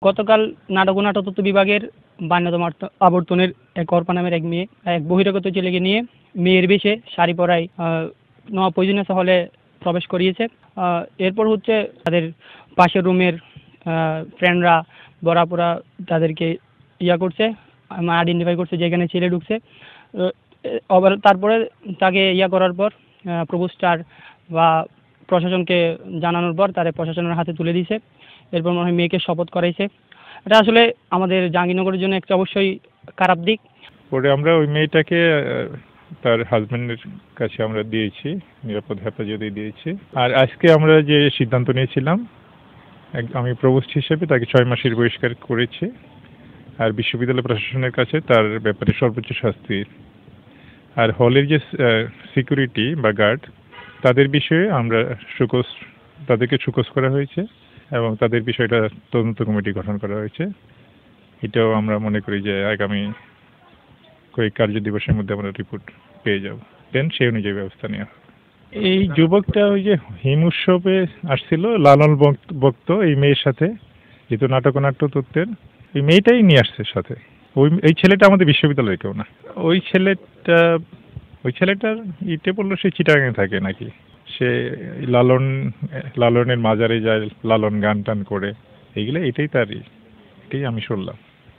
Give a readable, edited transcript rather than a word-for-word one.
গতকাল নাটক ও নাট্যতত্ত্ব বিভাগের বান্যতম আবর্তনের এক অর্পা নামের এক মেয়ে এক বহিরাগত ছেলেকে নিয়ে মেয়ের বেশে শাড়ি পরায় নওয়াব ফয়জুন্নেসা হলে প্রবেশ করিয়েছে। এরপর হচ্ছে তাদের পাশের রুমের ফ্রেন্ডরা বরাবরা তাদেরকে করছে, আইডেন্টিফাই করছে যে এখানে ছেলে ঢুকছে। আবার তারপরে তাকে করার পর প্রপোজটার বা প্রশাসনকে জানানোর পর তারা প্রশাসনের হাতে তুলে দিয়েছে। এরপর মনে হয় মেয়েকে শপথ করাইছে। এটা আসলে আমাদের জাহাঙ্গীরনগরের জন্য একটা অবশ্যই খারাপ দিক। পরে আমরা ওই মেয়েটাকে তার হাজবেন্ডের কাছে আমরা দিয়েছি, নিরাপদ হেফাজতে দিয়েছি। আর আজকে আমরা যে সিদ্ধান্ত নিয়েছিলাম, আমি প্রভোস্ট হিসেবে তাকে 6 মাসের বহিষ্কার করেছি। আর বিশ্ববিদ্যালয় প্রশাসনের কাছে তার ব্যাপারে সর্বোচ্চ শাস্তি। আর হলের যে সিকিউরিটি বা গার্ড, তাদের বিষয়ে আমরা তাদেরকে সুকোজ করা হয়েছে এবং তাদের বিষয়টা তদন্ত কমিটি গঠন করা হয়েছে। এটাও আমরা মনে করি যে আগামী কয়েক কার্য দিবসের মধ্যে আমরা রিপোর্ট পেয়ে যাব, দেন সেই অনুযায়ী ব্যবস্থা নেওয়া হবে। এই যুবকটা ওই যে হিম উৎসবে আসছিল লালন ভক্ত এই মেয়ের সাথে, যেহেতু নাট্যতত্ত্বের ওই মেয়েটাই নিয়ে আসছে সাথে। এই ছেলেটা আমাদের বিশ্ববিদ্যালয়ের কেউ না। ওই ছেলেটার ইটে বললো সে চিটাগাঙে থাকে নাকি, সে লালনের মাজারে যায়, লালন গান টান করে, এটাই আমি শুনলাম।